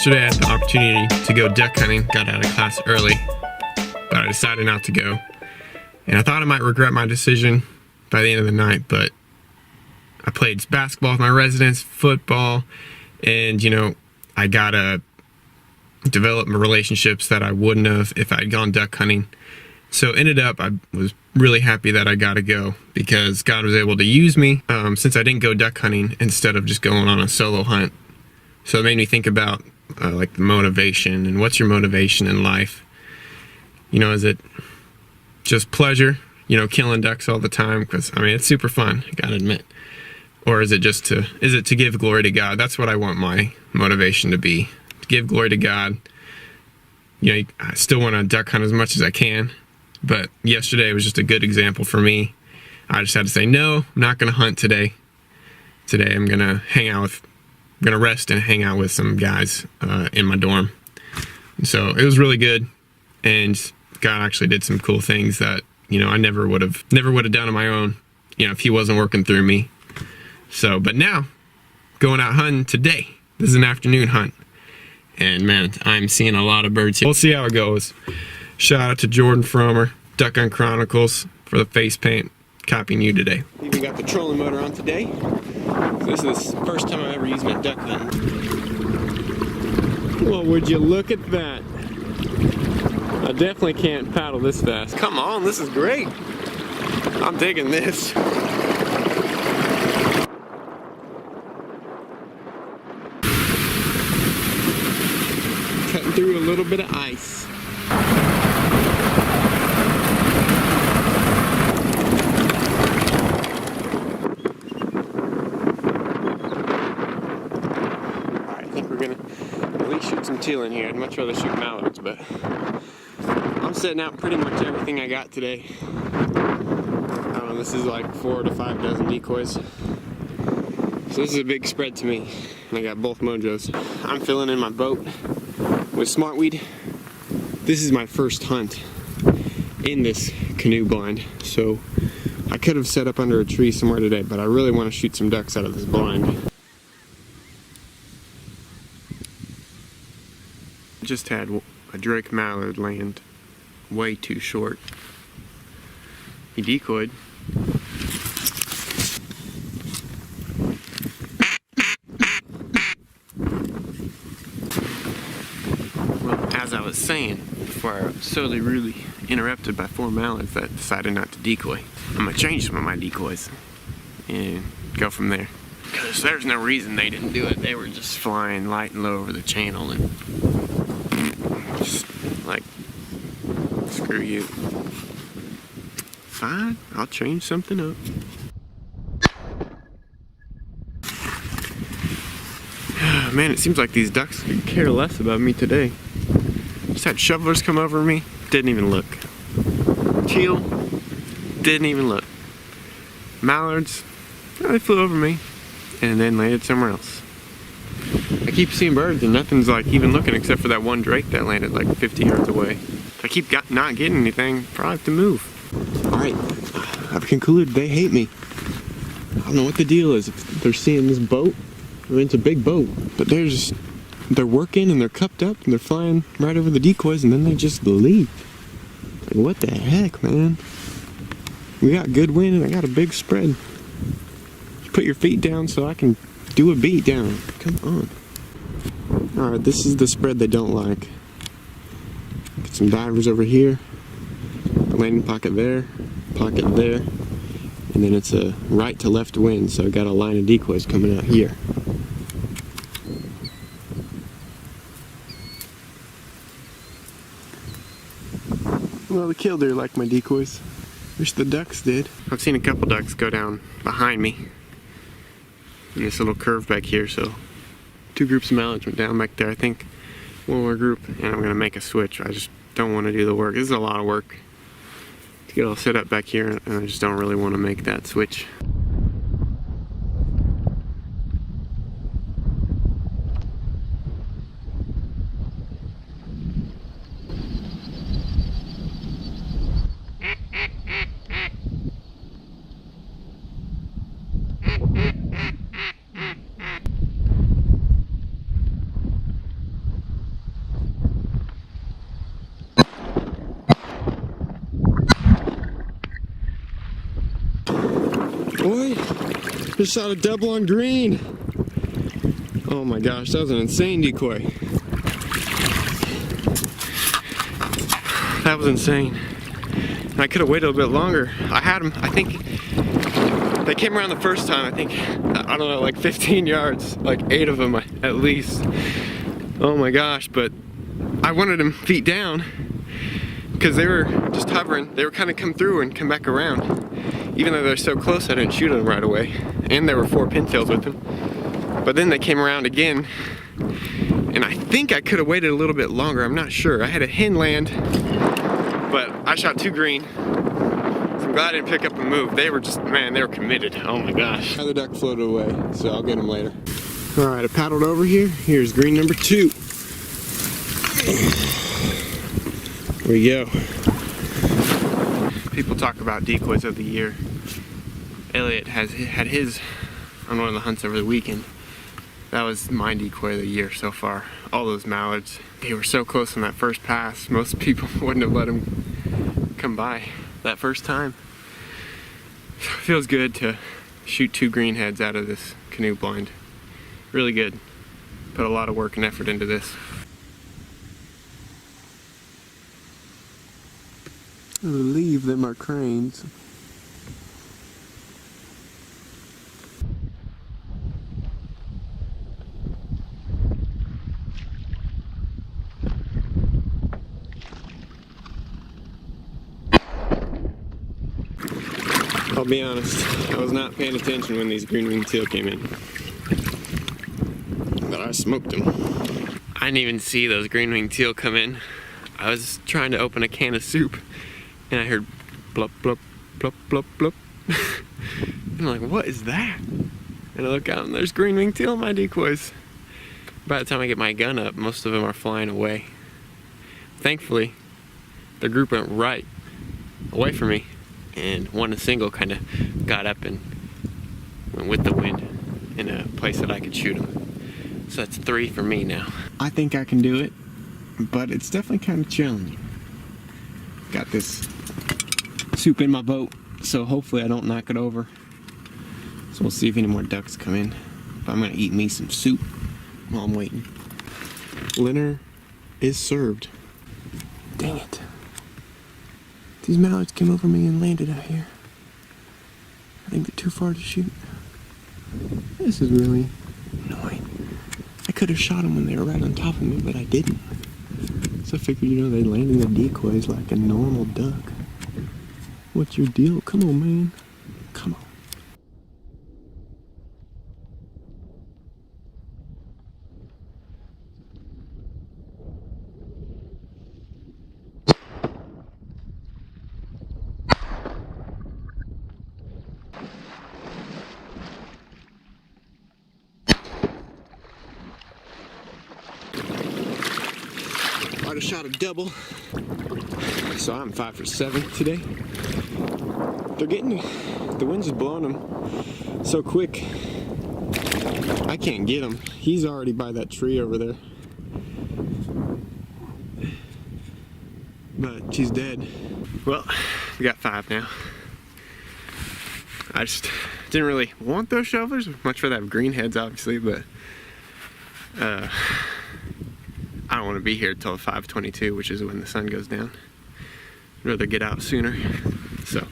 Yesterday I had the opportunity to go duck hunting, got out of class early, but I decided not to go. And I thought I might regret my decision by the end of the night, but I played basketball with my residents, football, and I got to develop relationships that I wouldn't have if I'd gone duck hunting. So ended up, I was really happy that I got to go because God was able to use me since I didn't go duck hunting instead of just going on a solo hunt. So it made me think about like the motivation and what's your motivation in life? Is it just pleasure, killing ducks all the time? Because it's super fun, I gotta admit. Or is it to give glory to God? That's what I want my motivation to be, to give glory to God. I still want to duck hunt as much as I can, but yesterday was just a good example for me. I just had to say, no, I'm not gonna hunt today. Today I'm gonna rest and hang out with some guys in my dorm. And so it was really good, and God actually did some cool things that I never would have done on my own, if He wasn't working through me. So, but now going out hunting today. This is an afternoon hunt, and man, I'm seeing a lot of birds here. We'll see how it goes. Shout out to Jordan Fromer, Duck Hunt Chronicles, for the face paint. Copying you today. Even got the trolling motor on today. This is the first time I've ever used my duck hunting. Well, would you look at that? I definitely can't paddle this fast. Come on, this is great. I'm digging this. Cutting through a little bit of ice. Shoot some teal in here. I'd much rather shoot mallards, but I'm setting out pretty much everything I got today. This is like 4 to 5 dozen decoys. So this is a big spread to me. And I got both mojos. I'm filling in my boat with smartweed. This is my first hunt in this canoe blind. So I could have set up under a tree somewhere today, but I really want to shoot some ducks out of this blind. Just had a Drake mallard land way too short. He decoyed. Well, as I was saying before I was so rudely interrupted by 4 mallards that decided not to decoy, I'm gonna change some of my decoys and go from there. Because there's no reason they didn't do it. They were just flying light and low over the channel and just like, screw you. Fine, I'll change something up. Man, it seems like these ducks could care less about me today. Just had shovelers come over me, didn't even look. Teal, didn't even look. Mallards, they flew over me and then landed somewhere else. I keep seeing birds and nothing's like even looking except for that one drake that landed like 50 yards away. I keep not getting anything, probably have to move. Alright, I've concluded they hate me. I don't know what the deal is. If they're seeing this boat, it's a big boat, but they're working and they're cupped up and they're flying right over the decoys and then they just leave. Like, what the heck, man? We got good wind and I got a big spread. Just put your feet down so I can do a beat down. Come on. Alright, this is the spread they don't like. Get some divers over here. A landing pocket there. Pocket there. And then it's a right to left wind, so I got a line of decoys coming out here. Well, the killdeer like my decoys. Wish the ducks did. I've seen a couple ducks go down behind me in this little curve back here, so 2 groups of mallards went down back there. I think one more group, and I'm gonna make a switch. I just don't want to do the work. This is a lot of work to get all set up back here, and I just don't really want to make that switch. Just shot a double on green. Oh my gosh, that was an insane decoy. That was insane. And I could have waited a little bit longer. I had them, I think, they came around the first time, I think, I don't know, like 15 yards, like 8 of them at least. Oh my gosh, but I wanted them feet down because they were just hovering. They were kind of come through and come back around. Even though they're so close, I didn't shoot them right away. And there were 4 pintails with them. But then they came around again, and I think I could have waited a little bit longer. I'm not sure. I had a hen land, but I shot 2 green. So I'm glad I didn't pick up and move. They were just, man, they were committed. Oh my gosh. Another duck floated away, so I'll get them later. All right, I paddled over here. Here's green number 2. There we go. People talk about decoys of the year. Elliot had his on one of the hunts over the weekend. That was my decoy of the year so far. All those mallards. They were so close on that first pass. Most people wouldn't have let them come by that first time. It feels good to shoot 2 greenheads out of this canoe blind. Really good. Put a lot of work and effort into this. I believe them are cranes. I'll be honest, I was not paying attention when these green-winged teal came in. But I smoked them. I didn't even see those green-winged teal come in. I was trying to open a can of soup, and I heard blop, blop, blop, blop, blop. And I'm like, what is that? And I look out, and there's green-winged teal in my decoys. By the time I get my gun up, most of them are flying away. Thankfully, the group went right away from me, and one single kind of got up and went with the wind in a place that I could shoot them. So that's 3 for me now. I think I can do it, but it's definitely kind of challenging. Got this soup in my boat, so hopefully I don't knock it over. So we'll see if any more ducks come in. But I'm gonna eat me some soup while I'm waiting. Dinner is served. Dang it. These mallards came over me and landed out here. I think they're too far to shoot. This is really annoying. I could have shot them when they were right on top of me, but I didn't. So I figured, you know, they'd land in the decoys like a normal duck. What's your deal? Come on, man. Come on. I just shot a double, so I'm 5 for 7 today. They're getting, the wind's just blowing them so quick. I can't get him. He's already by that tree over there. But she's dead. Well, we got 5 now. I just didn't really want those shovelers. Much rather have greenheads, obviously, but I don't want to be here till 5:22, which is when the sun goes down. I'd rather get out sooner. So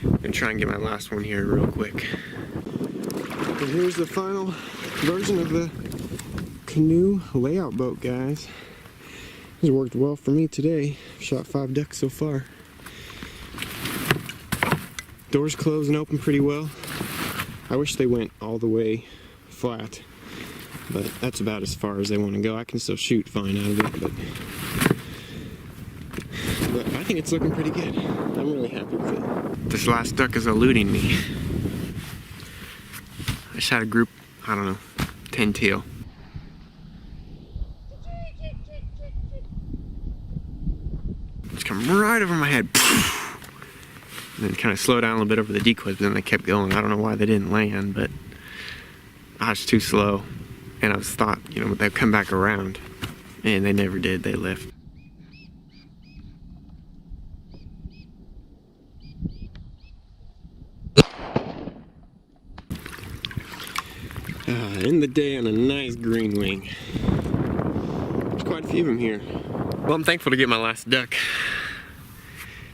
I'm gonna try and get my last one here real quick. And here's the final version of the canoe layout boat, guys. This worked well for me today. Shot 5 ducks so far. Doors closed and open pretty well. I wish they went all the way flat, but that's about as far as they want to go. I can still shoot fine out of it, but I think it's looking pretty good. I'm really happy with it. This last duck is eluding me. I shot a group, I don't know, 10 teal. Just come right over my head. And then kind of slow down a little bit over the decoys, but then they kept going. I don't know why they didn't land, but I was too slow. And I was thought, you know, they'd come back around. And they never did. They left. End the day on a nice green wing. There's quite a few of them here. Well, I'm thankful to get my last duck.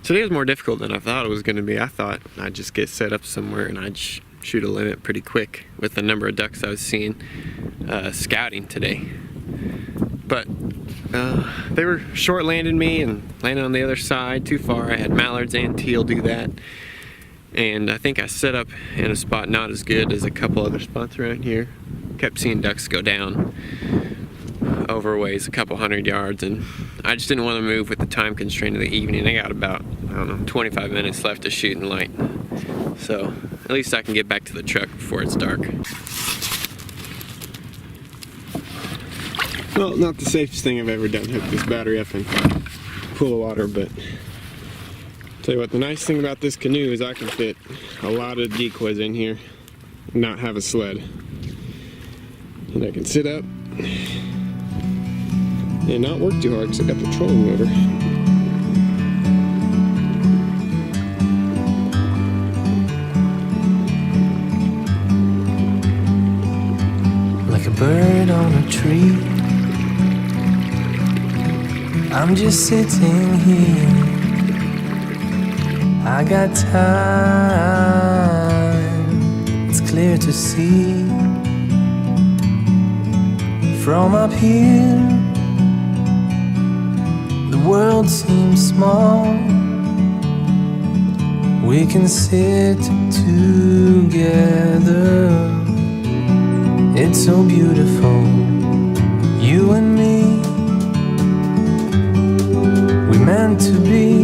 Today was more difficult than I thought it was going to be. I thought I'd just get set up somewhere and I'd shoot a limit pretty quick with the number of ducks I was seeing scouting today. But they were short landing me and landed on the other side too far. I had mallards and teal do that. And I think I set up in a spot not as good as a couple other spots around here. Kept seeing ducks go down over ways a couple 100 yards, and I just didn't want to move with the time constraint of the evening. I got about, I don't know, 25 minutes left to shoot in light. So at least I can get back to the truck before it's dark. Well, not the safest thing I've ever done, hook this battery up and full of water, but tell you what, the nice thing about this canoe is I can fit a lot of decoys in here and not have a sled. And I can sit up and not work too hard because I got the trolling motor. Like a bird on a tree, I'm just sitting here. I got time, it's clear to see. From up here, the world seems small. We can sit together. It's so beautiful, you and me. We meant to be.